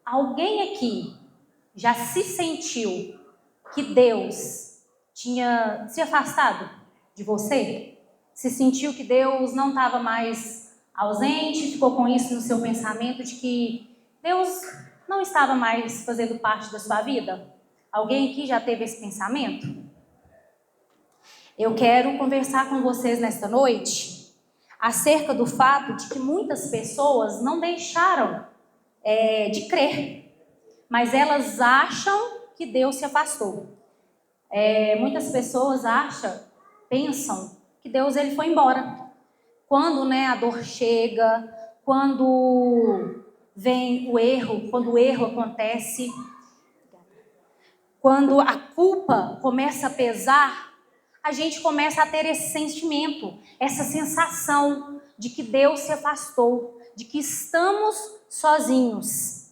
Alguém aqui já se sentiu que Deus tinha se afastado de você? Se sentiu que Deus não estava mais ausente, ficou com isso no seu pensamento de que Deus não estava mais fazendo parte da sua vida? Alguém aqui já teve esse pensamento? Eu quero conversar com vocês nesta noite acerca do fato de que muitas pessoas não deixaram de crer, mas elas acham que Deus se afastou. Muitas pessoas pensam que Deus ele foi embora. Quando a dor chega, quando vem o erro, quando o erro acontece, quando a culpa começa a pesar, a gente começa a ter esse sentimento, essa sensação de que Deus se afastou, de que estamos sozinhos.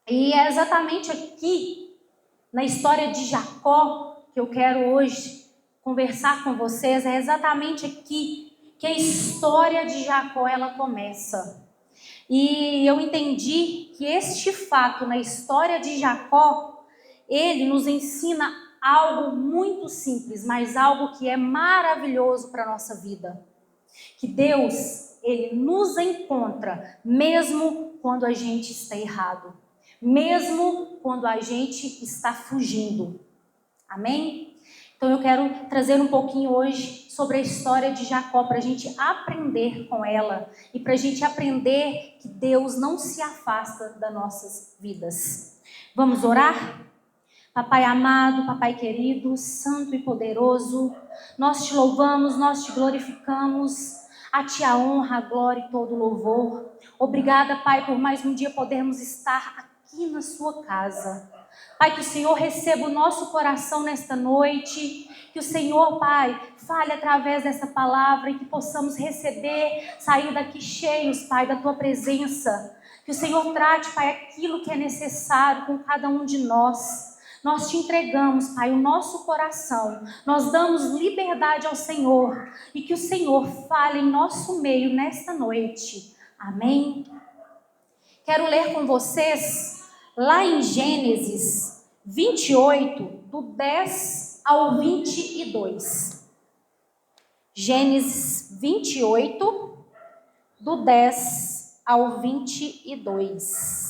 E é exatamente aqui, na história de Jacó, que eu quero hoje conversar com vocês, é exatamente aqui que a história de Jacó ela começa. E eu entendi que este fato na história de Jacó, ele nos ensina algo muito simples, mas algo que é maravilhoso para a nossa vida. Que Deus, ele nos encontra mesmo quando a gente está errado, mesmo quando a gente está fugindo. Amém? Então eu quero trazer um pouquinho hoje sobre a história de Jacó, para a gente aprender com ela e para a gente aprender que Deus não se afasta das nossas vidas. Vamos orar? Papai amado, papai querido, santo e poderoso, nós te louvamos, nós te glorificamos, a ti a honra, a glória e todo o louvor. Obrigada, Pai, por mais um dia podermos estar aqui na sua casa. Pai, que o Senhor receba o nosso coração nesta noite, que o Senhor, Pai, fale através dessa palavra e que possamos receber, sair daqui cheios, Pai, da Tua presença. Que o Senhor trate, Pai, aquilo que é necessário com cada um de nós. Nós te entregamos, Pai, o nosso coração. Nós damos liberdade ao Senhor e que o Senhor fale em nosso meio nesta noite. Amém? Quero ler com vocês lá em Gênesis 28, do 10 ao 22. Gênesis 28, do 10 ao 22.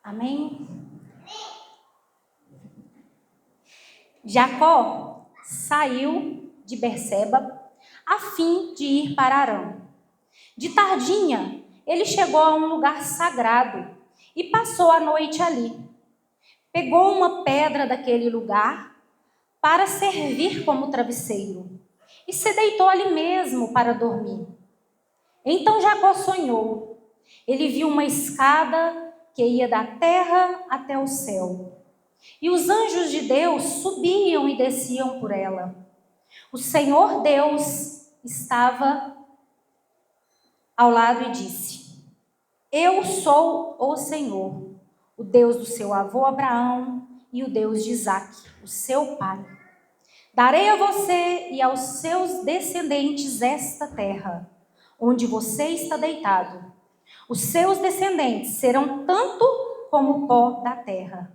Amém? Jacó saiu de Berseba a fim de ir para Arã. De tardinha, ele chegou a um lugar sagrado e passou a noite ali. Pegou uma pedra daquele lugar para servir como travesseiro e se deitou ali mesmo para dormir. Então Jacó sonhou. Ele viu uma escada que ia da terra até o céu. E os anjos de Deus subiam e desciam por ela. O Senhor Deus estava ao lado e disse: Eu sou o Senhor, o Deus do seu avô Abraão e o Deus de Isaque, o seu pai. Darei a você e aos seus descendentes esta terra, onde você está deitado. Os seus descendentes serão tanto como o pó da terra.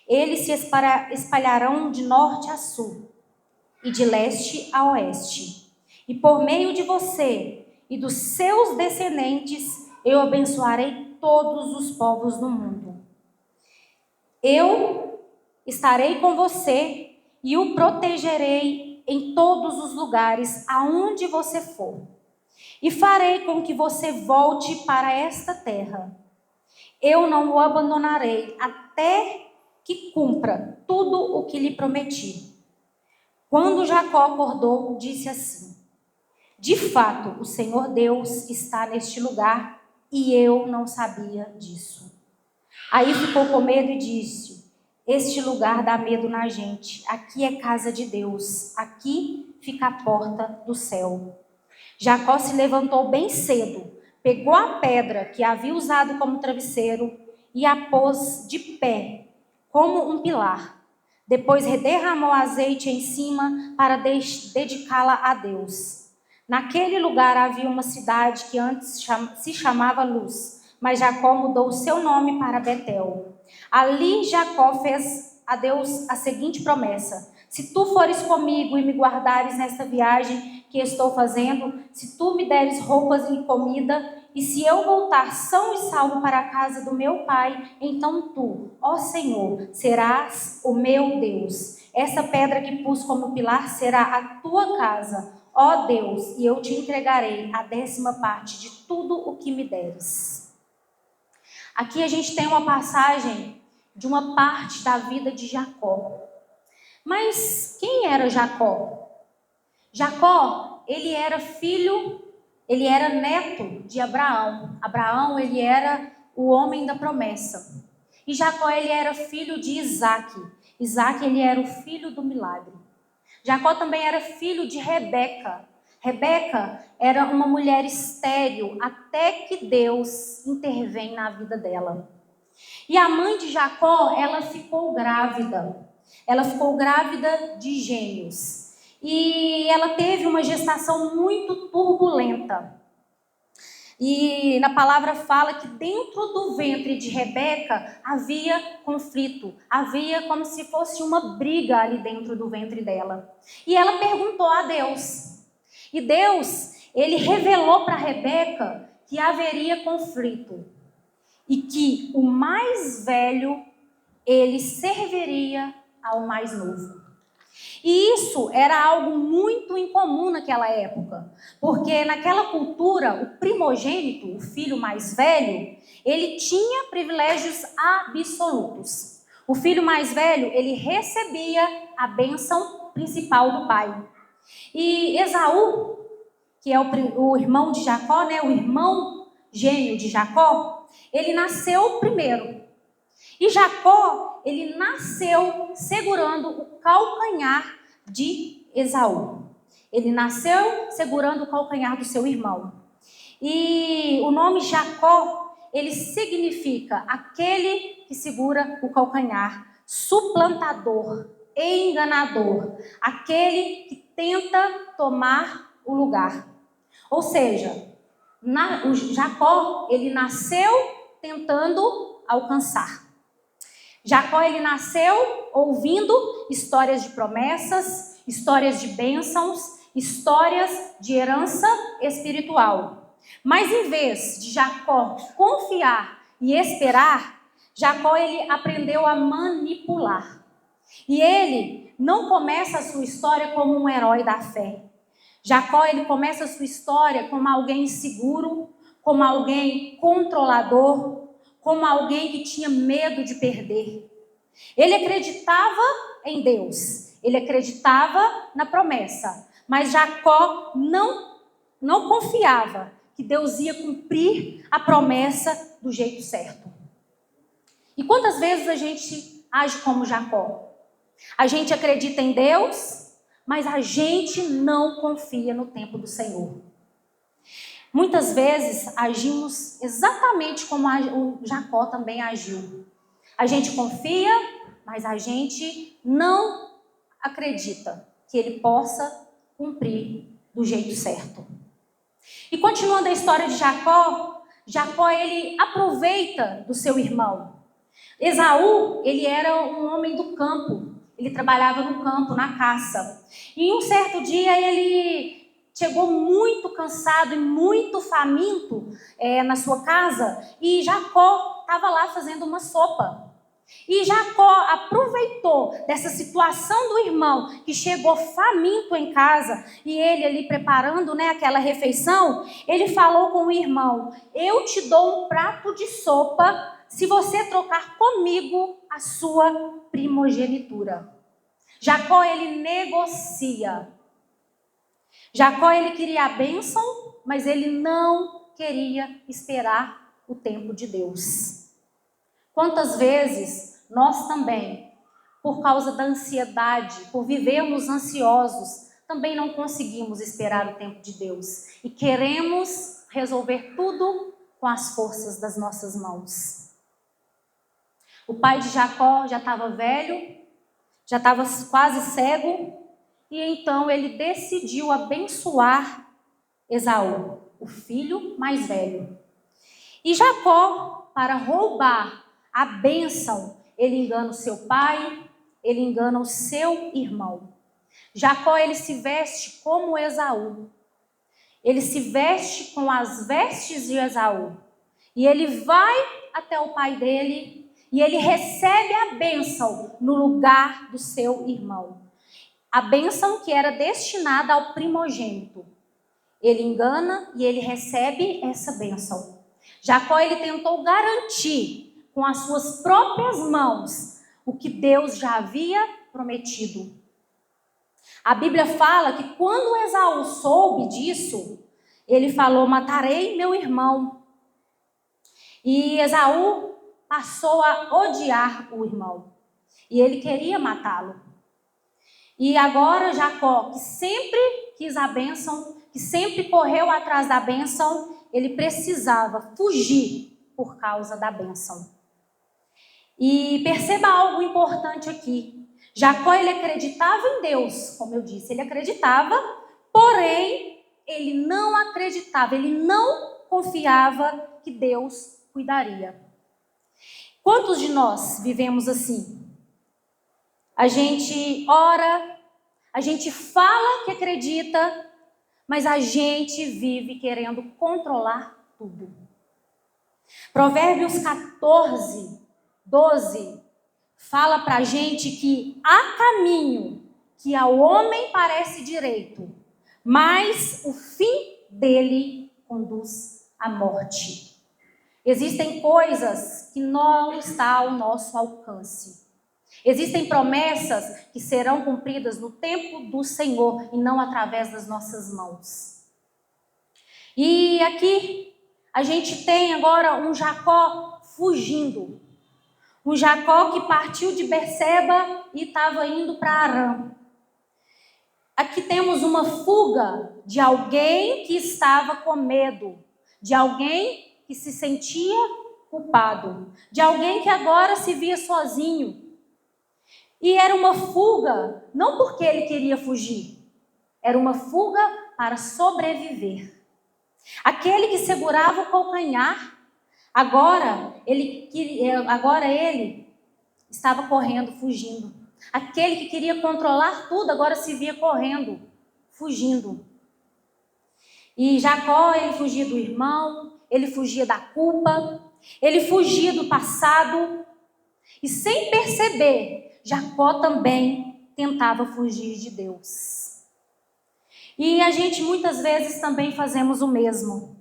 Eles se espalharão de norte a sul e de leste a oeste. E por meio de você e dos seus descendentes, eu abençoarei todos os povos do mundo. Eu estarei com você e o protegerei em todos os lugares aonde você for. E farei com que você volte para esta terra. Eu não o abandonarei até que cumpra tudo o que lhe prometi. Quando Jacó acordou, disse assim: De fato, o Senhor Deus está neste lugar e eu não sabia disso. Aí ficou com medo e disse: Este lugar dá medo na gente. Aqui é casa de Deus. Aqui fica a porta do céu. Jacó se levantou bem cedo, pegou a pedra que havia usado como travesseiro e a pôs de pé, como um pilar. Depois derramou azeite em cima para dedicá-la a Deus. Naquele lugar havia uma cidade que antes se chamava Luz, mas Jacó mudou o seu nome para Betel. Ali Jacó fez a Deus a seguinte promessa: se tu fores comigo e me guardares nesta viagem que estou fazendo, se tu me deres roupas e comida, e se eu voltar são e salvo para a casa do meu pai, então tu, ó Senhor, serás o meu Deus. Essa pedra que pus como pilar será a tua casa, ó Deus, e eu te entregarei a 10ª parte de tudo o que me deres. Aqui a gente tem uma passagem de uma parte da vida de Jacó. Mas quem era Jacó? Jacó, ele era neto de Abraão. Abraão, ele era o homem da promessa. E Jacó, ele era filho de Isaac. Isaac, ele era o filho do milagre. Jacó também era filho de Rebeca. Rebeca era uma mulher estéril até que Deus intervém na vida dela. E a mãe de Jacó, ela ficou grávida. Ela ficou grávida de gêmeos. E ela teve uma gestação muito turbulenta. E na palavra fala que dentro do ventre de Rebeca havia conflito. Havia como se fosse uma briga ali dentro do ventre dela. E ela perguntou a Deus. E Deus, ele revelou para Rebeca que haveria conflito. E que o mais velho, ele serviria ao mais novo. E isso era algo muito incomum naquela época, porque naquela cultura, o primogênito, o filho mais velho, ele tinha privilégios absolutos. O filho mais velho, ele recebia a bênção principal do pai. E Esaú, que é o irmão de Jacó, né, o irmão gêmeo de Jacó, ele nasceu primeiro. E Jacó, ele nasceu segurando o calcanhar de Esaú. Ele nasceu segurando o calcanhar do seu irmão. E o nome Jacó, ele significa aquele que segura o calcanhar, suplantador, enganador, aquele que tenta tomar o lugar. Ou seja, o Jacó, ele nasceu tentando alcançar. Jacó, ele nasceu ouvindo histórias de promessas, histórias de bênçãos, histórias de herança espiritual. Mas em vez de Jacó confiar e esperar, Jacó, ele aprendeu a manipular. E ele não começa a sua história como um herói da fé. Jacó, ele começa a sua história como alguém inseguro, como alguém controlador, como alguém que tinha medo de perder. Ele acreditava em Deus, ele acreditava na promessa, mas Jacó não confiava que Deus ia cumprir a promessa do jeito certo. E quantas vezes a gente age como Jacó? A gente acredita em Deus, mas a gente não confia no tempo do Senhor. Muitas vezes agimos exatamente como o Jacó também agiu. A gente confia, mas a gente não acredita que ele possa cumprir do jeito certo. E continuando a história de Jacó, Jacó, ele aproveita do seu irmão. Esaú, ele era um homem do campo. Ele trabalhava no campo, na caça. E em um certo dia ele chegou muito cansado e muito faminto na sua casa, e Jacó estava lá fazendo uma sopa. E Jacó aproveitou dessa situação do irmão, que chegou faminto em casa, e ele ali preparando, aquela refeição, ele falou com o irmão: eu te dou um prato de sopa se você trocar comigo a sua primogenitura. Jacó, ele negocia. Jacó, ele queria a bênção, mas ele não queria esperar o tempo de Deus. Quantas vezes nós também, por causa da ansiedade, por vivermos ansiosos, também não conseguimos esperar o tempo de Deus e queremos resolver tudo com as forças das nossas mãos. O pai de Jacó já estava velho, já estava quase cego, e então ele decidiu abençoar Esaú, o filho mais velho. E Jacó, para roubar a bênção, ele engana o seu pai, ele engana o seu irmão. Jacó, ele se veste como Esaú. Ele se veste com as vestes de Esaú. E ele vai até o pai dele e ele recebe a bênção no lugar do seu irmão. A bênção que era destinada ao primogênito. Ele engana e ele recebe essa bênção. Jacó, ele tentou garantir com as suas próprias mãos o que Deus já havia prometido. A Bíblia fala que quando Esaú soube disso, ele falou: matarei meu irmão. E Esaú passou a odiar o irmão. E ele queria matá-lo. E agora Jacó, que sempre quis a bênção, que sempre correu atrás da bênção, ele precisava fugir por causa da bênção. E perceba algo importante aqui. Jacó, ele acreditava em Deus, como eu disse, ele acreditava, porém, ele não acreditava, ele não confiava que Deus cuidaria. Quantos de nós vivemos assim? A gente ora, a gente fala que acredita, mas a gente vive querendo controlar tudo. Provérbios 14, 12, fala pra gente que há caminho que ao homem parece direito, mas o fim dele conduz à morte. Existem coisas que não estão ao nosso alcance. Existem promessas que serão cumpridas no tempo do Senhor e não através das nossas mãos. E aqui a gente tem agora um Jacó fugindo. Um Jacó que partiu de Berseba e estava indo para Arã. Aqui temos uma fuga de alguém que estava com medo, de alguém que se sentia culpado, de alguém que agora se via sozinho. E era uma fuga, não porque ele queria fugir, era uma fuga para sobreviver. Aquele que segurava o calcanhar, agora ele estava correndo, fugindo. Aquele que queria controlar tudo, agora se via correndo, fugindo. E Jacó, ele fugia do irmão, ele fugia da culpa, ele fugia do passado. E sem perceber, Jacó também tentava fugir de Deus. E a gente muitas vezes também fazemos o mesmo.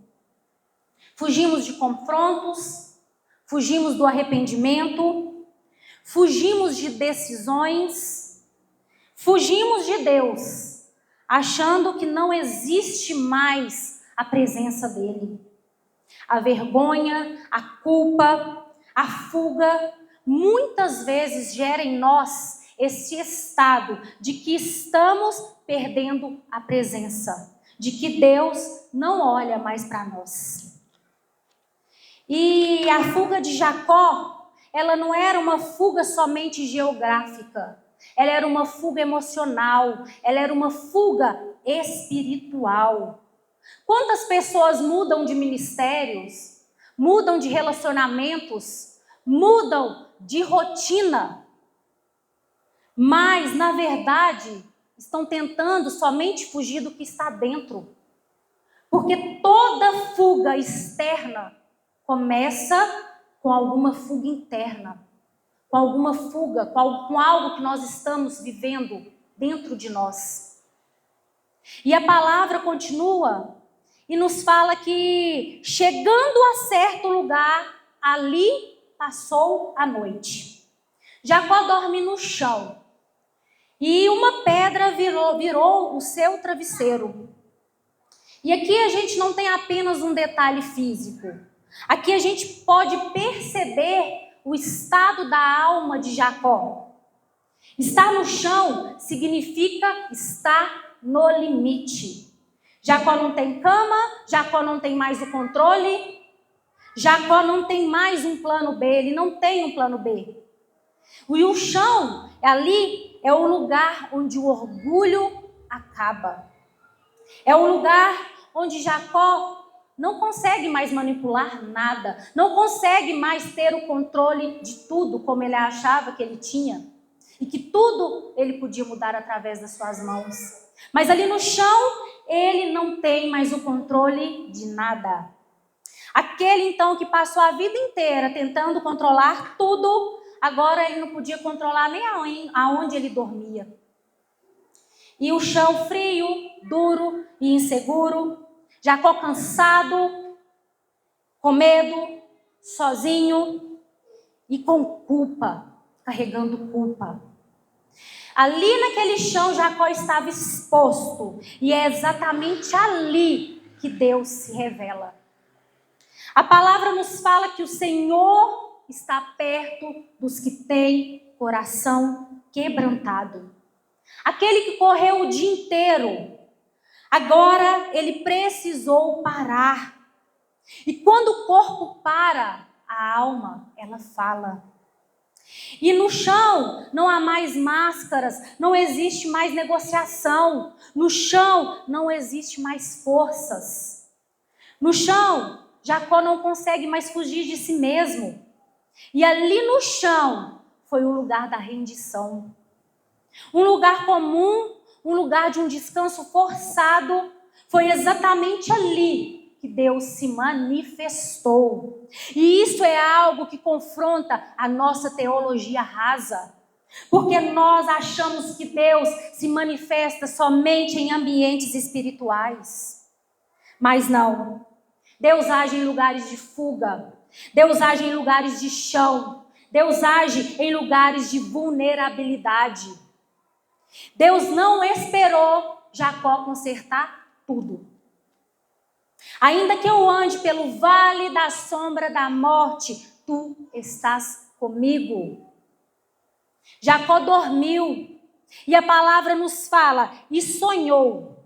Fugimos de confrontos, fugimos do arrependimento, fugimos de decisões, fugimos de Deus, achando que não existe mais a presença dele. A vergonha, a culpa, a fuga, muitas vezes gera em nós esse estado de que estamos perdendo a presença, de que Deus não olha mais para nós. E a fuga de Jacó, ela não era uma fuga somente geográfica, ela era uma fuga emocional, ela era uma fuga espiritual. Quantas pessoas mudam de ministérios, mudam de relacionamentos, mudam de rotina, mas na verdade estão tentando somente fugir do que está dentro. Porque toda fuga externa começa com alguma fuga interna, com alguma fuga, com algo que nós estamos vivendo dentro de nós. E a palavra continua e nos fala que, chegando a certo lugar, ali passou a noite. Jacó dorme no chão e uma pedra virou o seu travesseiro. E aqui a gente não tem apenas um detalhe físico. Aqui a gente pode perceber o estado da alma de Jacó. Estar no chão significa estar no limite. Jacó não tem cama, Jacó não tem mais o controle. Jacó não tem mais um plano B, ele não tem um plano B. E o chão ali é o lugar onde o orgulho acaba. É o lugar onde Jacó não consegue mais manipular nada, não consegue mais ter o controle de tudo como ele achava que ele tinha. E que tudo ele podia mudar através das suas mãos. Mas ali no chão, ele não tem mais o controle de nada. Aquele então que passou a vida inteira tentando controlar tudo, agora ele não podia controlar nem aonde ele dormia. E o chão frio, duro e inseguro, Jacó cansado, com medo, sozinho e com culpa, carregando culpa. Ali naquele chão Jacó estava exposto e é exatamente ali que Deus se revela. A palavra nos fala que o Senhor está perto dos que têm coração quebrantado. Aquele que correu o dia inteiro, agora ele precisou parar. E quando o corpo para, a alma, ela fala. E no chão não há mais máscaras, não existe mais negociação. No chão não existe mais forças. No chão, Jacó não consegue mais fugir de si mesmo. E ali no chão foi o lugar da rendição. Um lugar comum, um lugar de um descanso forçado. Foi exatamente ali que Deus se manifestou. E isso é algo que confronta a nossa teologia rasa. Porque nós achamos que Deus se manifesta somente em ambientes espirituais. Mas não. Deus age em lugares de fuga. Deus age em lugares de chão. Deus age em lugares de vulnerabilidade. Deus não esperou Jacó consertar tudo. Ainda que eu ande pelo vale da sombra da morte, tu estás comigo. Jacó dormiu e a palavra nos fala, e sonhou.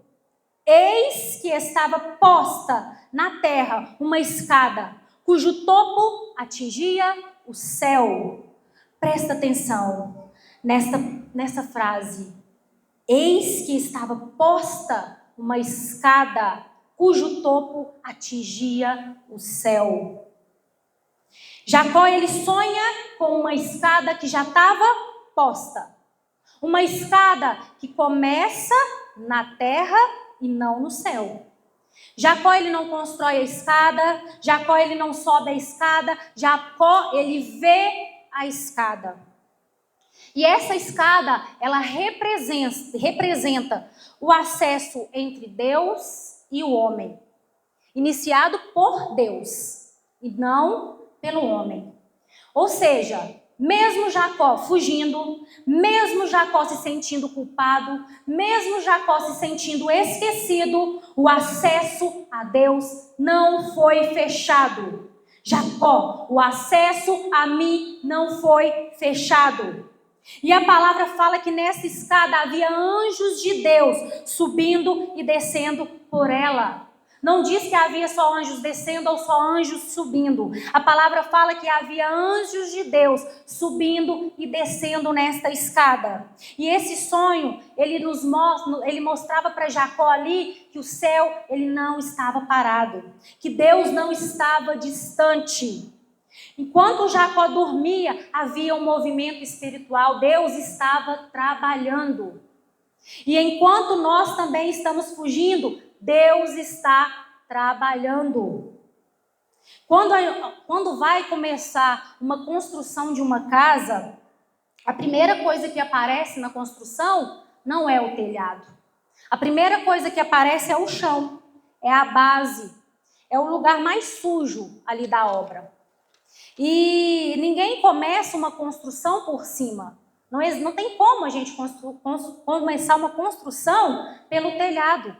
Eis que estava posta na terra uma escada, cujo topo atingia o céu. Presta atenção nessa frase. Eis que estava posta uma escada, cujo topo atingia o céu. Jacó, ele sonha com uma escada que já estava posta. Uma escada que começa na terra e não no céu. Jacó, ele não constrói a escada, Jacó, ele não sobe a escada, Jacó, ele vê a escada. E essa escada, ela representa o acesso entre Deus e o homem. Iniciado por Deus e não pelo homem. Ou seja, mesmo Jacó fugindo, mesmo Jacó se sentindo culpado, mesmo Jacó se sentindo esquecido, o acesso a Deus não foi fechado. Jacó, o acesso a mim não foi fechado. E a palavra fala que nessa escada havia anjos de Deus subindo e descendo por ela. Não diz que havia só anjos descendo ou só anjos subindo. A palavra fala que havia anjos de Deus subindo e descendo nesta escada. E esse sonho, ele mostrava para Jacó ali que o céu, ele não estava parado. Que Deus não estava distante. Enquanto Jacó dormia, havia um movimento espiritual. Deus estava trabalhando. E enquanto nós também estamos fugindo, Deus está trabalhando. Quando vai começar uma construção de uma casa, a primeira coisa que aparece na construção não é o telhado. A primeira coisa que aparece é o chão, é a base, é o lugar mais sujo ali da obra. E ninguém começa uma construção por cima. Não tem como a gente começar uma construção pelo telhado.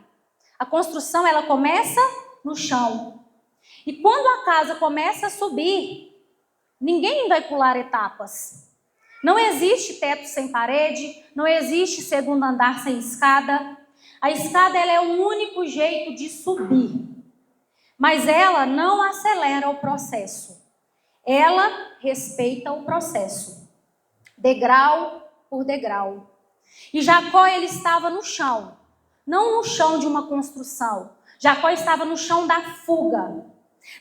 A construção, ela começa no chão. E quando a casa começa a subir, ninguém vai pular etapas. Não existe teto sem parede, não existe segundo andar sem escada. A escada, ela é o único jeito de subir. Mas ela não acelera o processo. Ela respeita o processo, degrau por degrau. E Jacó, ele estava no chão, não no chão de uma construção. Jacó estava no chão da fuga.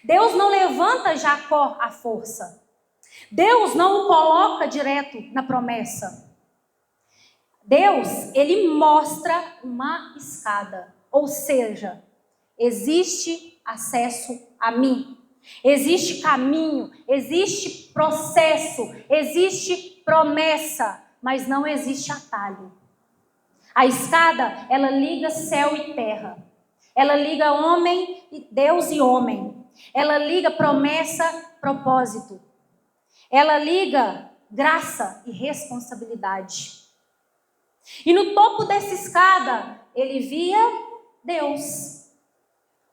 Deus não levanta Jacó à força. Deus não o coloca direto na promessa. Deus, ele mostra uma escada. Ou seja, existe acesso a mim. Existe caminho, existe processo, existe promessa, mas não existe atalho. A escada, ela liga céu e terra. Ela liga homem, Deus e homem. Ela liga promessa, propósito. Ela liga graça e responsabilidade. E no topo dessa escada, ele via Deus.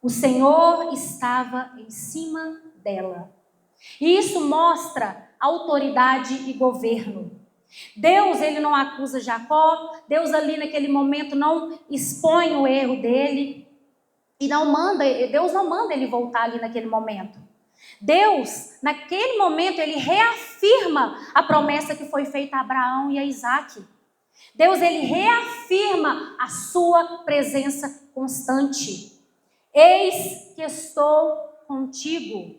O Senhor estava em cima dela. E isso mostra autoridade e governo. Deus, ele não acusa Jacó. Deus ali naquele momento não expõe o erro dele. E Deus não manda ele voltar ali naquele momento. Deus, naquele momento, ele reafirma a promessa que foi feita a Abraão e a Isaac. Deus, ele reafirma a sua presença constante. Eis que estou contigo.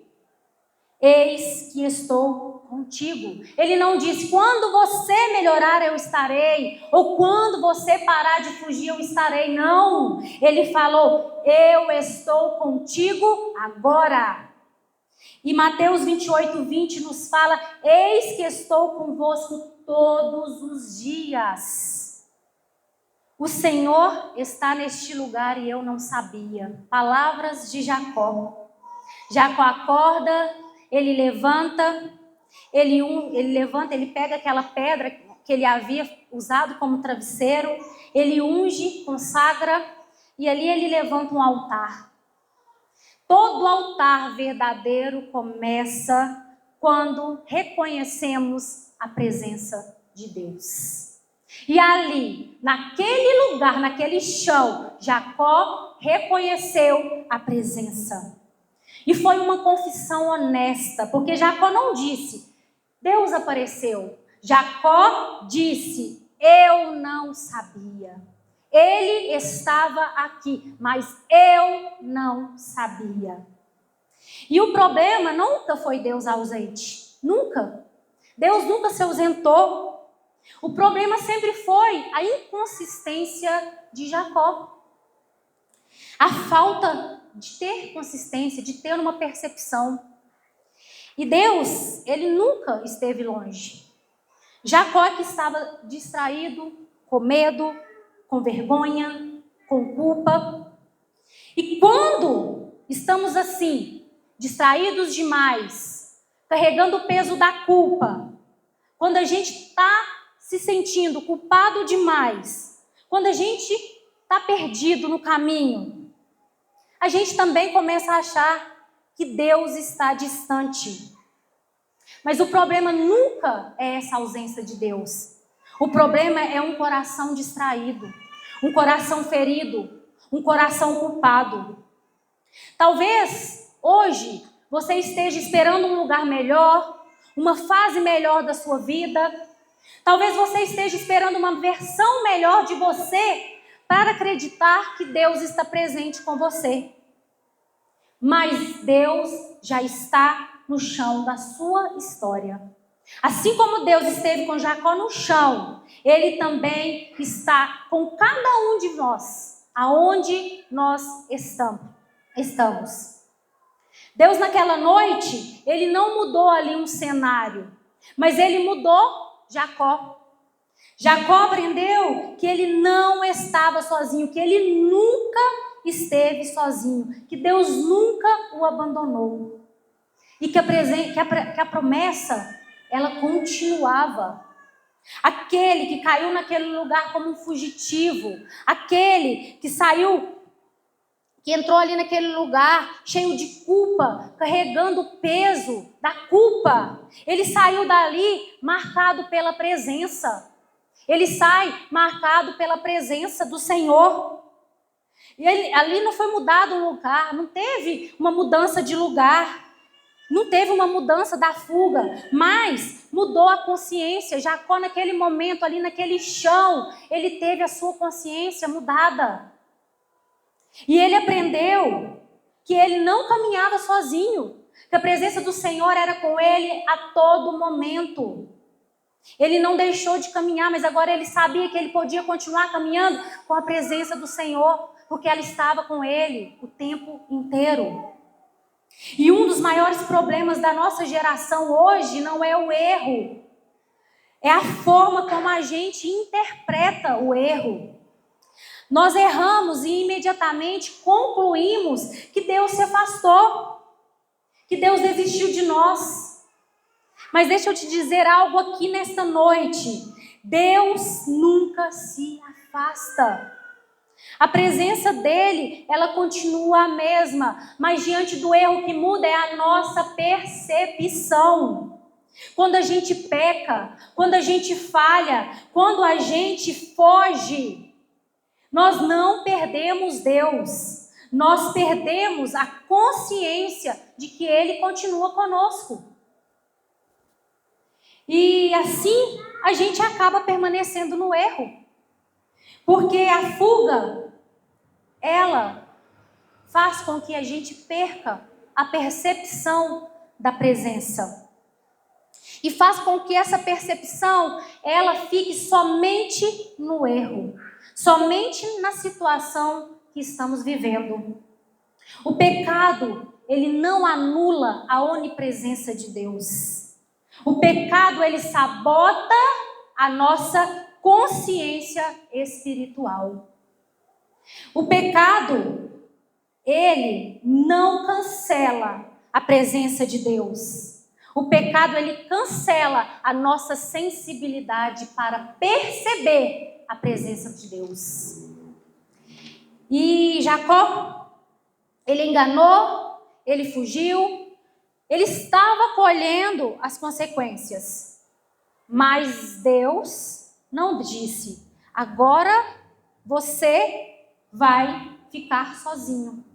Eis que estou contigo. Ele não diz, quando você melhorar eu estarei, ou quando você parar de fugir eu estarei. Não, ele falou, eu estou contigo agora. E Mateus 28:20 nos fala, eis que estou convosco todos os dias. O Senhor está neste lugar e eu não sabia. Palavras de Jacó. Jacó acorda, ele levanta, ele pega aquela pedra que ele havia usado como travesseiro, ele unge, consagra, e ali ele levanta um altar. Todo altar verdadeiro começa quando reconhecemos a presença de Deus. E ali, naquele lugar, naquele chão, Jacó reconheceu a presença. E foi uma confissão honesta, porque Jacó não disse, Deus apareceu. Jacó disse, eu não sabia. Ele estava aqui, mas eu não sabia. E o problema nunca foi Deus ausente. Nunca. Deus nunca se ausentou. O problema sempre foi a inconsistência de Jacó. A falta de ter consistência, de ter uma percepção. E Deus, ele nunca esteve longe. Jacó que estava distraído, com medo, com vergonha, com culpa. E quando estamos assim, distraídos demais, carregando o peso da culpa, quando a gente está se sentindo culpado demais, quando a gente está perdido no caminho, a gente também começa a achar que Deus está distante. Mas o problema nunca é essa ausência de Deus. O problema é um coração distraído, um coração ferido, um coração culpado. Talvez hoje você esteja esperando um lugar melhor, uma fase melhor da sua vida. Talvez você esteja esperando uma versão melhor de você para acreditar que Deus está presente com você. Mas Deus já está no chão da sua história. Assim como Deus esteve com Jacó no chão, Ele também está com cada um de nós, aonde nós estamos. Deus naquela noite, Ele não mudou ali um cenário, mas Ele mudou Jacó. Jacó aprendeu que ele não estava sozinho, que ele nunca esteve sozinho, que Deus nunca o abandonou. E que a promessa, ela continuava. Aquele que caiu naquele lugar como um fugitivo, aquele que saiu, que entrou ali naquele lugar cheio de culpa, carregando o peso da culpa, ele saiu dali marcado pela presença. Ele sai marcado pela presença do Senhor. E ali não foi mudado o lugar, não teve uma mudança de lugar, não teve uma mudança da fuga, mas mudou a consciência. Jacó, naquele momento, ali naquele chão, ele teve a sua consciência mudada. E ele aprendeu que ele não caminhava sozinho, que a presença do Senhor era com ele a todo momento. Ele não deixou de caminhar, mas agora ele sabia que ele podia continuar caminhando com a presença do Senhor, porque ela estava com ele o tempo inteiro. E um dos maiores problemas da nossa geração hoje não é o erro, é a forma como a gente interpreta o erro. Nós erramos e imediatamente concluímos que Deus se afastou, que Deus desistiu de nós. Mas deixa eu te dizer algo aqui nesta noite. Deus nunca se afasta. A presença dele, ela continua a mesma, mas diante do erro o que muda é a nossa percepção. Quando a gente peca, quando a gente falha, quando a gente foge, nós não perdemos Deus. Nós perdemos a consciência de que ele continua conosco. E assim a gente acaba permanecendo no erro. Porque a fuga, ela faz com que a gente perca a percepção da presença. E faz com que essa percepção, ela fique somente no erro. Somente na situação que estamos vivendo. O pecado, ele não anula a onipresença de Deus. O pecado, ele sabota a nossa consciência espiritual. O pecado, ele não cancela a presença de Deus. O pecado, ele cancela a nossa sensibilidade para perceber a presença de Deus. E Jacó, ele enganou, ele fugiu, ele estava colhendo as consequências. Mas Deus não disse, agora você vai ficar sozinho.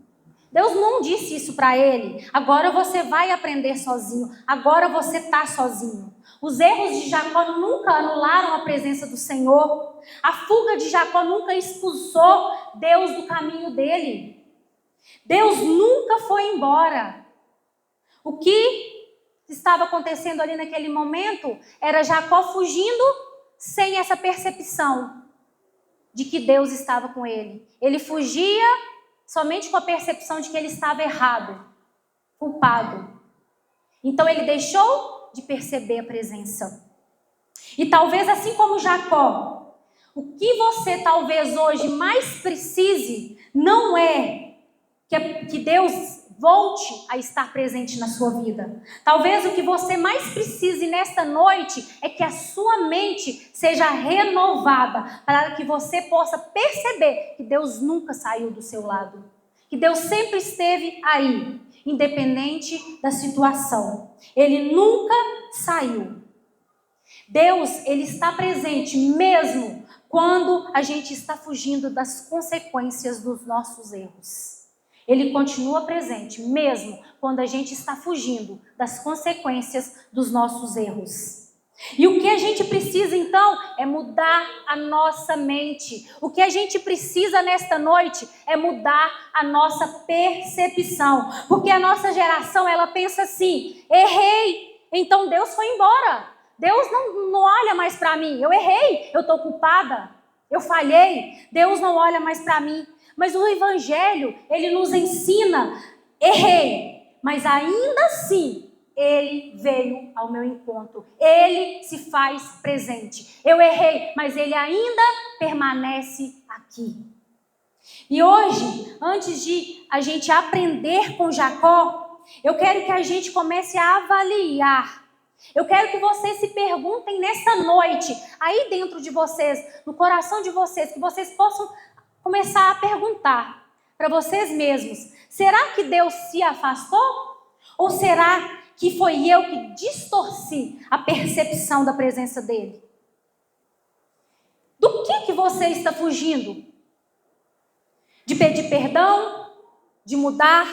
Deus não disse isso para ele, agora você vai aprender sozinho, agora você está sozinho. Os erros de Jacó nunca anularam a presença do Senhor. A fuga de Jacó nunca expulsou Deus do caminho dele. Deus nunca foi embora. O que estava acontecendo ali naquele momento era Jacó fugindo sem essa percepção de que Deus estava com ele. Ele fugia somente com a percepção de que ele estava errado, culpado. Então ele deixou de perceber a presença. E talvez assim como Jacó, o que você talvez hoje mais precise não é que Deus volte a estar presente na sua vida. Talvez o que você mais precise nesta noite é que a sua mente seja renovada para que você possa perceber que Deus nunca saiu do seu lado. Que Deus sempre esteve aí, independente da situação. Ele nunca saiu. Deus, ele está presente mesmo quando a gente está fugindo das consequências dos nossos erros. Ele continua presente, mesmo quando a gente está fugindo das consequências dos nossos erros. E o que a gente precisa, então, é mudar a nossa mente. O que a gente precisa nesta noite é mudar a nossa percepção. Porque a nossa geração, ela pensa assim, errei, então Deus foi embora. Deus não olha mais para mim. Eu errei, eu estou culpada, eu falhei. Deus não olha mais para mim. Mas o Evangelho, ele nos ensina, errei, mas ainda assim, ele veio ao meu encontro. Ele se faz presente. Eu errei, mas ele ainda permanece aqui. E hoje, antes de a gente aprender com Jacó, eu quero que a gente comece a avaliar. Eu quero que vocês se perguntem nessa noite, aí dentro de vocês, no coração de vocês, que vocês possam começar a perguntar para vocês mesmos: será que Deus se afastou? Ou será que foi eu que distorci a percepção da presença dele? Do que você está fugindo? de pedir perdão, de mudar,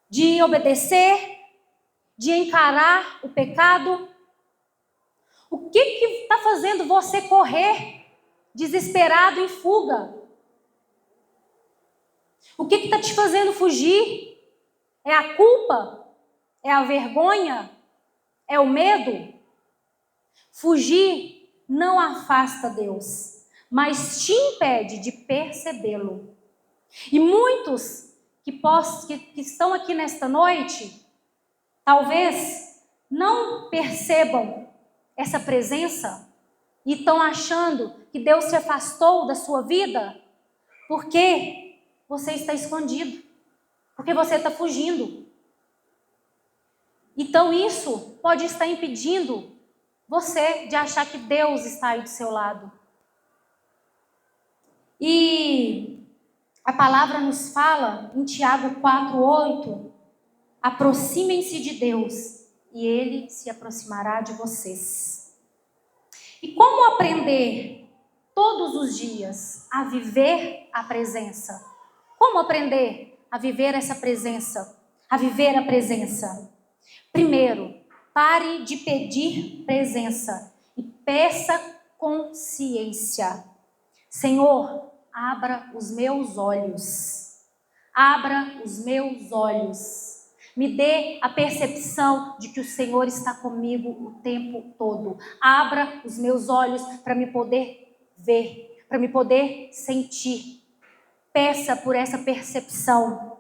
de obedecer, de encarar o pecado? O que está fazendo você correr desesperado em fuga? O que está te fazendo fugir? É a culpa? É a vergonha? É o medo? Fugir não afasta Deus, mas te impede de percebê-lo. E muitos que estão aqui nesta noite, talvez não percebam essa presença e estão achando que Deus se afastou da sua vida porque você está escondido, porque você está fugindo. Então isso pode estar impedindo você de achar que Deus está aí do seu lado. E a palavra nos fala em Tiago 4:8, aproximem-se de Deus e Ele se aproximará de vocês. E como aprender todos os dias a viver a presença? Como aprender a viver essa presença? A viver a presença? Primeiro, pare de pedir presença e peça consciência. Senhor, abra os meus olhos. Abra os meus olhos. Me dê a percepção de que o Senhor está comigo o tempo todo. Abra os meus olhos para me poder ver, para me poder sentir. Peça por essa percepção.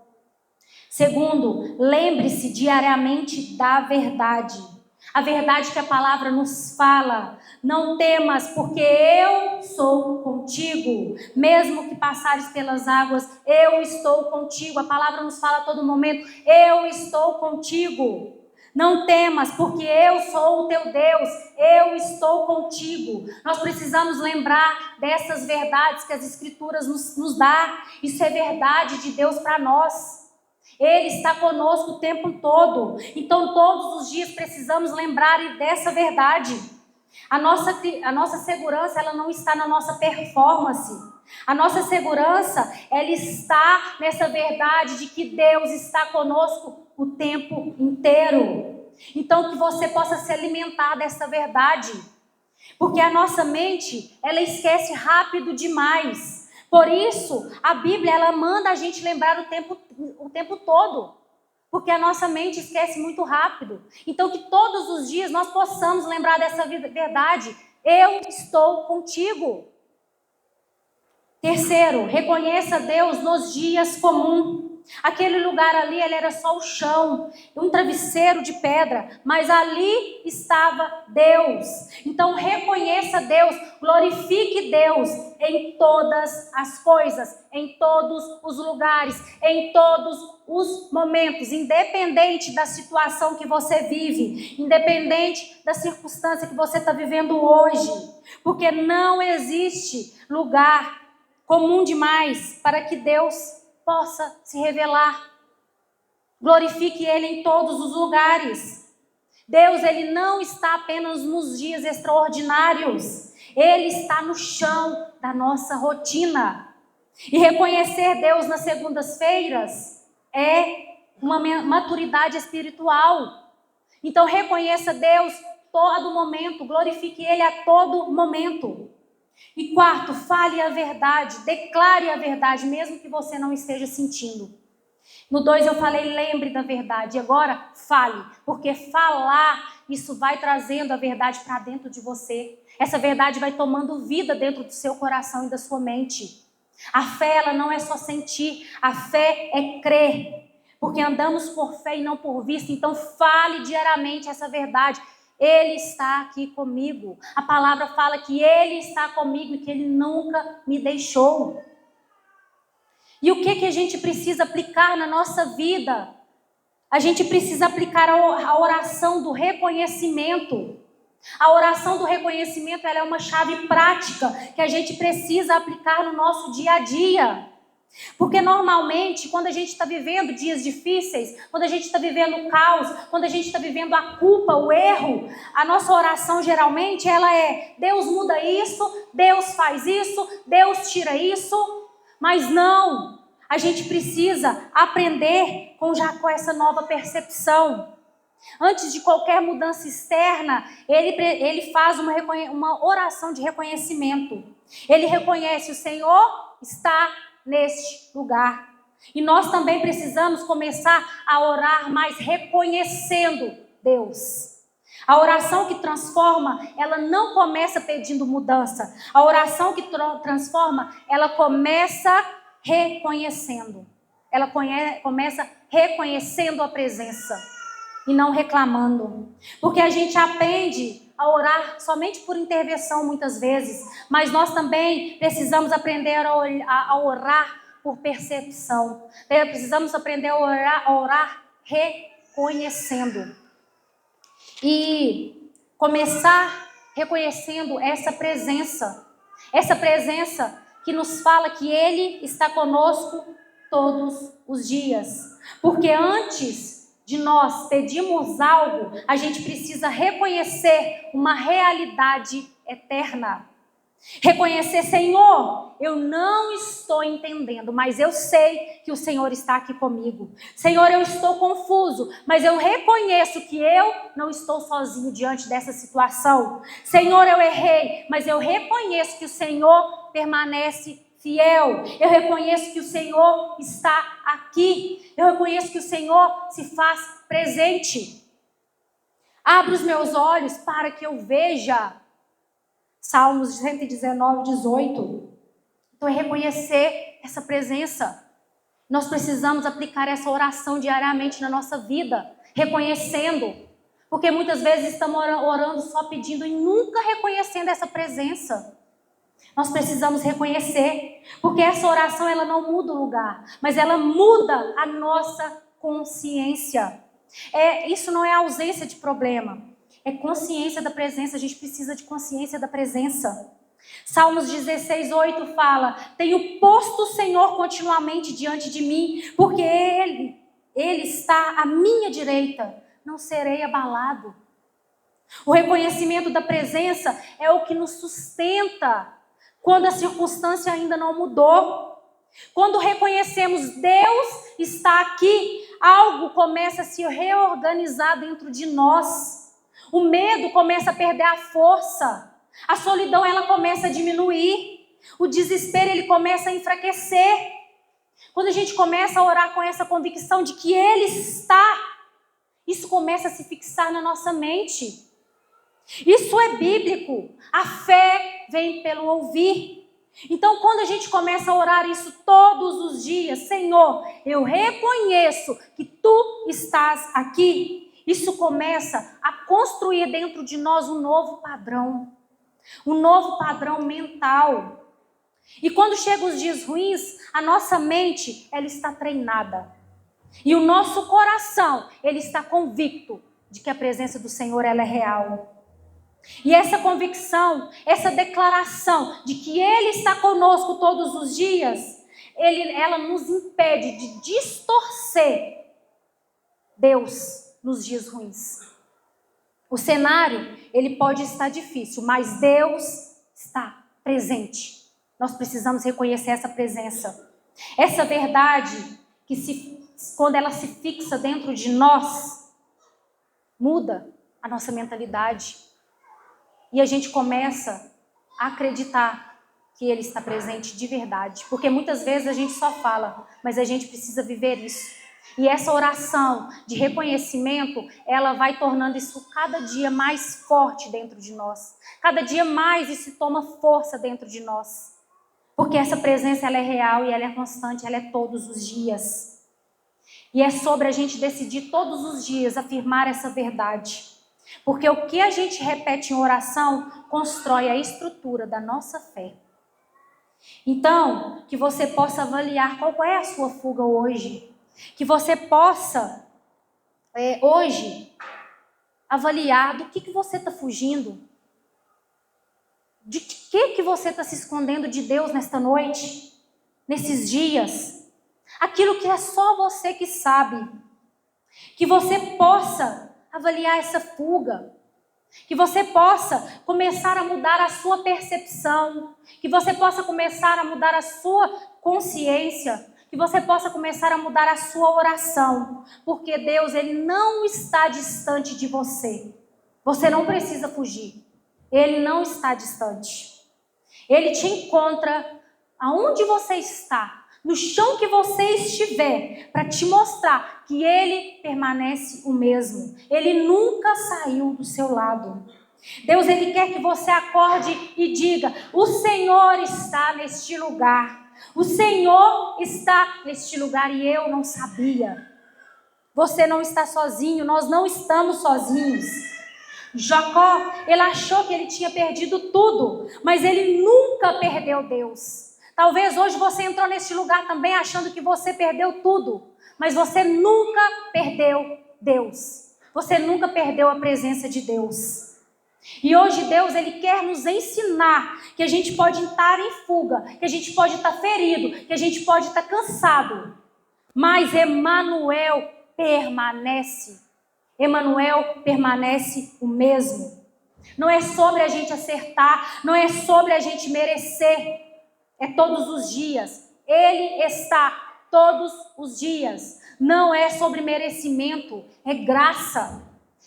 Segundo, lembre-se diariamente da verdade. A verdade que a palavra nos fala. Não temas, porque eu sou contigo. Mesmo que passares pelas águas, eu estou contigo. A palavra nos fala a todo momento, eu estou contigo. Não temas, porque eu sou o teu Deus. Eu estou contigo. Nós precisamos lembrar dessas verdades que as Escrituras nos dão. Isso é verdade de Deus para nós. Ele está conosco o tempo todo. Então, todos os dias precisamos lembrar dessa verdade. A nossa segurança, ela não está na nossa performance. A nossa segurança, ela está nessa verdade de que Deus está conosco o tempo inteiro. Então, que você possa se alimentar dessa verdade. Porque a nossa mente, ela esquece rápido demais. Por isso, a Bíblia, ela manda a gente lembrar o tempo todo. Porque a nossa mente esquece muito rápido. Então, que todos os dias nós possamos lembrar dessa verdade. Eu estou contigo. Terceiro, reconheça Deus nos dias comuns. Aquele lugar ali, ele era só o chão, um travesseiro de pedra, mas ali estava Deus. Então reconheça Deus, glorifique Deus em todas as coisas, em todos os lugares, em todos os momentos, independente da situação que você vive, independente da circunstância que você está vivendo hoje, porque não existe lugar comum demais para que Deus possa se revelar. Glorifique Ele em todos os lugares. Deus, Ele não está apenas nos dias extraordinários. Ele está no chão da nossa rotina. E reconhecer Deus nas segundas-feiras é uma maturidade espiritual. Então reconheça Deus todo momento. Glorifique Ele a todo momento. E quarto, fale a verdade, declare a verdade, mesmo que você não esteja sentindo. No 2 eu falei, lembre da verdade. E agora, fale, porque falar, isso vai trazendo a verdade para dentro de você. Essa verdade vai tomando vida dentro do seu coração e da sua mente. A fé, ela não é só sentir, a fé é crer. Porque andamos por fé e não por vista. Então, fale diariamente essa verdade. Ele está aqui comigo. A palavra fala que Ele está comigo e que Ele nunca me deixou. E o que a gente precisa aplicar na nossa vida? A gente precisa aplicar a oração do reconhecimento. A oração do reconhecimento, ela é uma chave prática que a gente precisa aplicar no nosso dia a dia. Porque normalmente, quando a gente está vivendo dias difíceis, quando a gente está vivendo o caos, quando a gente está vivendo a culpa, o erro, a nossa oração geralmente ela é: Deus muda isso, Deus faz isso, Deus tira isso. Mas não, a gente precisa aprender com essa nova percepção. Antes de qualquer mudança externa, ele faz uma oração de reconhecimento. Ele reconhece: o Senhor está neste lugar. E nós também precisamos começar a orar mais reconhecendo Deus. A oração que transforma, ela não começa pedindo mudança. A oração que transforma, ela começa reconhecendo. Ela começa reconhecendo a presença e não reclamando. Porque a gente aprende a orar somente por intervenção muitas vezes, mas nós também precisamos aprender a orar por percepção. Precisamos aprender a orar reconhecendo. E começar reconhecendo essa presença que nos fala que Ele está conosco todos os dias. Porque antes de nós pedirmos algo, a gente precisa reconhecer uma realidade eterna. Reconhecer: Senhor, eu não estou entendendo, mas eu sei que o Senhor está aqui comigo. Senhor, eu estou confuso, mas eu reconheço que eu não estou sozinho diante dessa situação. Senhor, eu errei, mas eu reconheço que o Senhor permanece fiel. Eu reconheço que o Senhor está aqui. Eu reconheço que o Senhor se faz presente. Abra os meus olhos para que eu veja. Salmos 119, 18. Então é reconhecer essa presença. Nós precisamos aplicar essa oração diariamente na nossa vida, reconhecendo. Porque muitas vezes estamos orando só pedindo e nunca reconhecendo essa presença. Nós precisamos reconhecer, porque essa oração ela não muda o lugar, mas ela muda a nossa consciência. Isso não é ausência de problema, é consciência da presença. A gente precisa de consciência da presença. Salmos 16, 8 fala: tenho posto o Senhor continuamente diante de mim, porque Ele está à minha direita, não serei abalado. O reconhecimento da presença é o que nos sustenta quando a circunstância ainda não mudou. Quando reconhecemos Deus está aqui, algo começa a se reorganizar dentro de nós. O medo começa a perder a força. A solidão ela começa a diminuir. O desespero ele começa a enfraquecer. Quando a gente começa a orar com essa convicção de que Ele está, isso começa a se fixar na nossa mente. Isso é bíblico. A fé vem pelo ouvir. Então, quando a gente começa a orar isso todos os dias: Senhor, eu reconheço que Tu estás aqui. Isso começa a construir dentro de nós um novo padrão mental. E quando chegam os dias ruins, a nossa mente ela está treinada. E o nosso coração ele está convicto de que a presença do Senhor ela é real. E essa convicção, essa declaração de que Ele está conosco todos os dias, ela nos impede de distorcer Deus nos dias ruins. O cenário, ele pode estar difícil, mas Deus está presente. Nós precisamos reconhecer essa presença. Essa verdade, quando ela se fixa dentro de nós, muda a nossa mentalidade. E a gente começa a acreditar que Ele está presente de verdade. Porque muitas vezes a gente só fala, mas a gente precisa viver isso. E essa oração de reconhecimento, ela vai tornando isso cada dia mais forte dentro de nós. Cada dia mais isso toma força dentro de nós. Porque essa presença ela é real e ela é constante, ela é todos os dias. E é sobre a gente decidir todos os dias afirmar essa verdade. Porque o que a gente repete em oração constrói a estrutura da nossa fé. Então, que você possa avaliar qual é a sua fuga hoje. Que você possa, hoje, avaliar do que você está fugindo. De que você está se escondendo de Deus nesta noite? nesses dias, aquilo que é só você que sabe, que você possa avaliar essa fuga, que você possa começar a mudar a sua percepção, que você possa começar a mudar a sua consciência, que você possa começar a mudar a sua oração, porque Deus, Ele não está distante de você. Você não precisa fugir. Ele não está distante. Ele te encontra aonde você está, no chão que você estiver, para te mostrar que Ele permanece o mesmo. Ele nunca saiu do seu lado. Deus, Ele quer que você acorde e diga: o Senhor está neste lugar. O Senhor está neste lugar e eu não sabia. Você não está sozinho, nós não estamos sozinhos. Jacó, ele achou que ele tinha perdido tudo, mas ele nunca perdeu Deus. Talvez hoje você entrou neste lugar também achando que você perdeu tudo, mas você nunca perdeu Deus. Você nunca perdeu a presença de Deus. E hoje Deus, Ele quer nos ensinar que a gente pode estar em fuga, que a gente pode estar ferido, que a gente pode estar cansado, mas Emanuel permanece. Emanuel permanece o mesmo. Não é sobre a gente acertar, não é sobre a gente merecer, é todos os dias. Ele está todos os dias. Não é sobre merecimento, é graça.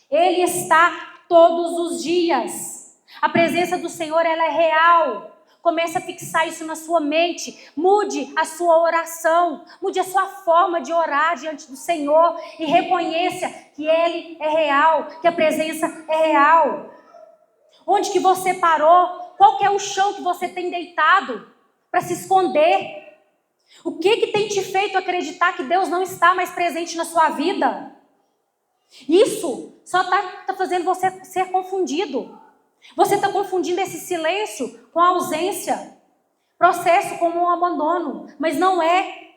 Ele está todos os dias. A presença do Senhor, ela é real. Comece a fixar isso na sua mente. Mude a sua oração. Mude a sua forma de orar diante do Senhor. E reconheça que Ele é real. Que a presença é real. Onde que você parou? Qual que é o chão que você tem deitado para se esconder? O que tem te feito acreditar que Deus não está mais presente na sua vida? Isso só está fazendo você ser confundido. Você está confundindo esse silêncio com a ausência. Processo como um abandono. Mas não é.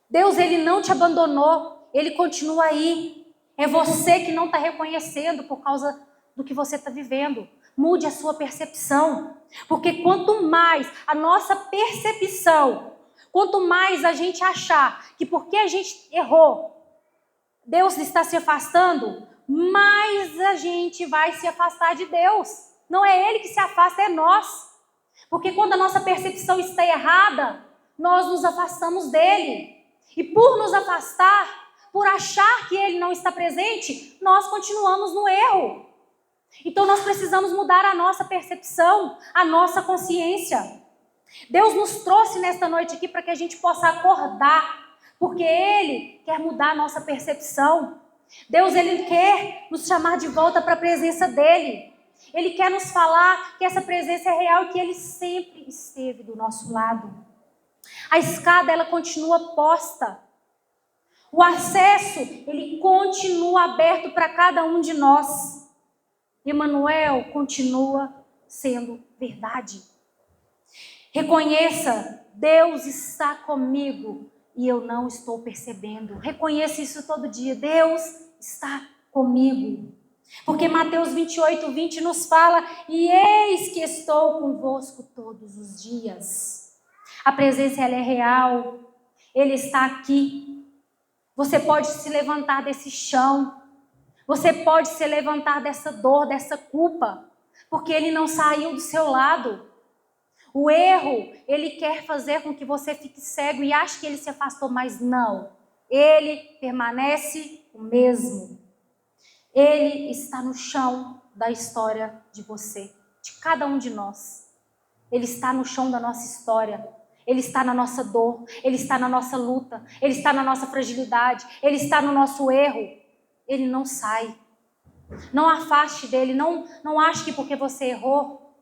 Deus, Ele não te abandonou. Ele continua aí. É você que não está reconhecendo por causa do que você está vivendo. Mude a sua percepção. Porque quanto mais a nossa percepção, quanto mais a gente achar que porque a gente errou, Deus está se afastando, mais a gente vai se afastar de Deus. Não é Ele que se afasta, é nós. Porque quando a nossa percepção está errada, nós nos afastamos dEle. E por nos afastar, por achar que Ele não está presente, nós continuamos no erro. Então nós precisamos mudar a nossa percepção, a nossa consciência. Deus nos trouxe nesta noite aqui para que a gente possa acordar. Porque Ele quer mudar a nossa percepção. Deus, Ele quer nos chamar de volta para a presença dEle. Ele quer nos falar que essa presença é real e que Ele sempre esteve do nosso lado. A escada, ela continua posta. O acesso, ele continua aberto para cada um de nós. Emanuel continua sendo verdade. Reconheça, Deus está comigo. E eu não estou percebendo. Reconheça isso todo dia. Deus está comigo. Porque Mateus 28:20 nos fala: e eis que estou convosco todos os dias. A presença, ela é real. Ele está aqui. Você pode se levantar desse chão. Você pode se levantar dessa dor, dessa culpa. Porque Ele não saiu do seu lado. O erro, ele quer fazer com que você fique cego e ache que ele se afastou, mas não. Ele permanece o mesmo. Ele está no chão da história de você, de cada um de nós. Ele está no chão da nossa história. Ele está na nossa dor. Ele está na nossa luta. Ele está na nossa fragilidade. Ele está no nosso erro. Ele não sai. Não afaste dele. Não ache que porque você errou,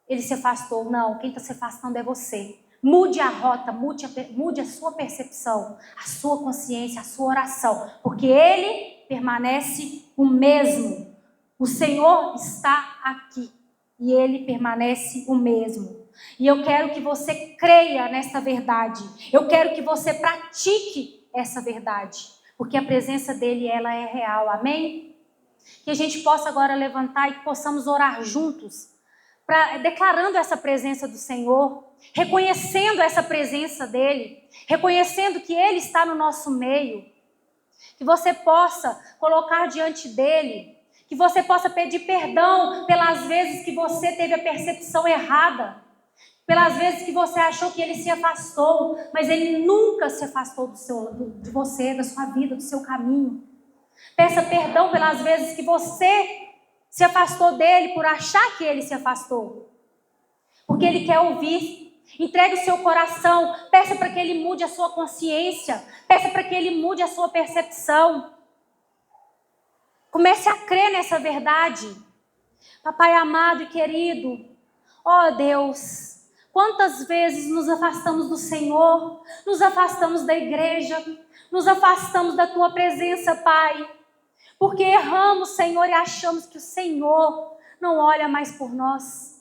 Ele se afastou. Não, quem está se afastando é você. Mude a rota, mude a sua percepção, a sua consciência, a sua oração. Porque Ele permanece o mesmo. O Senhor está aqui. E Ele permanece o mesmo. E eu quero que você creia nesta verdade. Eu quero que você pratique essa verdade. Porque a presença dEle, ela é real. Amém? Que a gente possa agora levantar e que possamos orar juntos, declarando essa presença do Senhor. reconhecendo essa presença dele, reconhecendo que ele está no nosso meio, que você possa colocar diante dele, que você possa pedir perdão pelas vezes que você teve a percepção errada, pelas vezes que você achou que ele se afastou, mas ele nunca se afastou de você, da sua vida, do seu caminho. Peça perdão pelas vezes que você se afastou dele por achar que ele se afastou, porque ele quer ouvir. Entregue o seu coração, peça para que ele mude a sua consciência, peça para que ele mude a sua percepção. Comece a crer nessa verdade. Papai amado e querido, ó Deus, quantas vezes nos afastamos do Senhor, nos afastamos da igreja, nos afastamos da tua presença, Pai, porque erramos, Senhor, e achamos que o Senhor não olha mais por nós.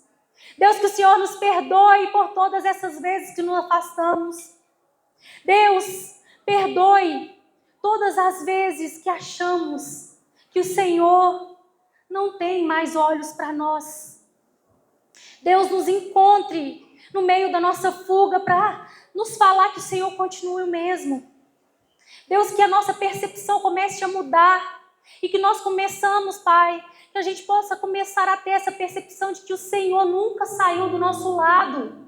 Deus, que o Senhor nos perdoe por todas essas vezes que nos afastamos. Deus, perdoe todas as vezes que achamos que o Senhor não tem mais olhos para nós. Deus, nos encontre no meio da nossa fuga para nos falar que o Senhor continue o mesmo. Deus, que a nossa percepção comece a mudar e que nós começamos, Pai, que a gente possa começar a ter essa percepção de que o Senhor nunca saiu do nosso lado.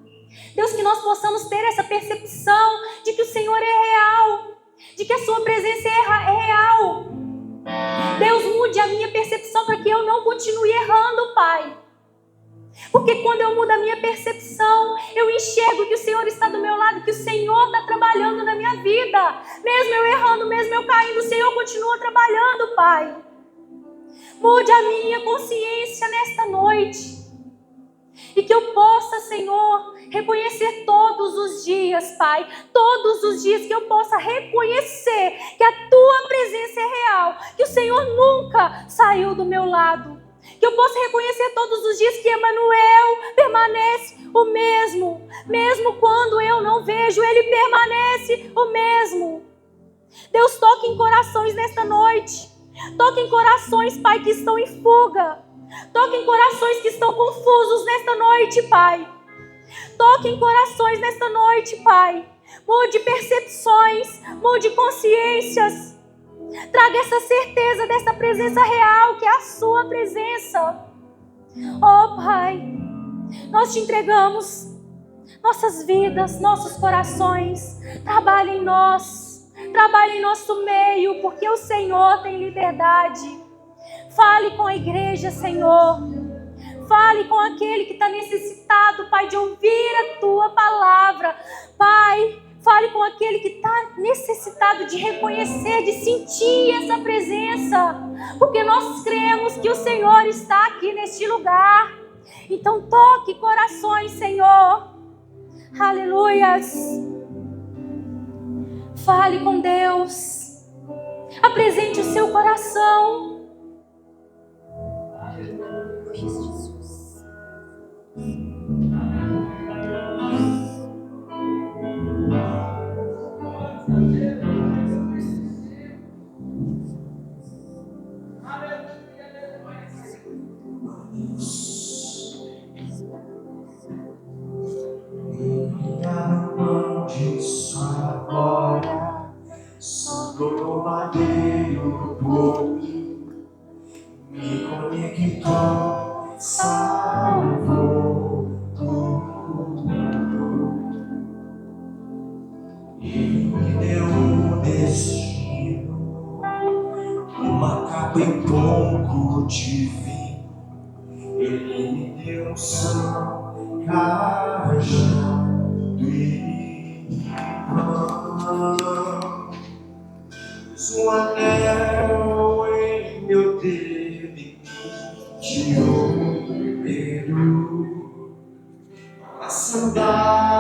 Deus, que nós possamos ter essa percepção de que o Senhor é real, de que a sua presença é real. Deus, mude a minha percepção para que eu não continue errando, Pai. Porque quando eu mudo a minha percepção, eu enxergo que o Senhor está do meu lado, que o Senhor está trabalhando na minha vida. Mesmo eu errando, mesmo eu caindo, o Senhor continua trabalhando, Pai. Mude a minha consciência nesta noite. E que eu possa, Senhor, reconhecer todos os dias, Pai. Todos os dias que eu possa reconhecer que a Tua presença é real. Que o Senhor nunca saiu do meu lado. Que eu possa reconhecer todos os dias que Emmanuel permanece o mesmo. Mesmo quando eu não vejo, Ele permanece o mesmo. Deus, toque em corações nesta noite. Toque em corações, Pai, que estão em fuga. Toque em corações que estão confusos nesta noite, Pai. Toque em corações nesta noite, Pai. Mude percepções, mude consciências. Traga essa certeza dessa presença real, que é a sua presença. Oh, Pai, nós te entregamos nossas vidas, nossos corações. Trabalhe em nós. Trabalhe em nosso meio, porque o Senhor tem liberdade. Fale com a igreja, Senhor. Fale com aquele que está necessitado, Pai, de ouvir a Tua palavra. Pai, fale com aquele que está necessitado de reconhecer, de sentir essa presença. Porque nós cremos que o Senhor está aqui neste lugar. Então toque corações, Senhor. Aleluias. Fale com Deus. Apresente o seu coração. Jesus. Do madeiro por mim, me conectou, salvou tudo e me deu um destino, uma capa em tronco divino. Ele me deu um são cajado e um anel em meu dedo de ouro, a sandália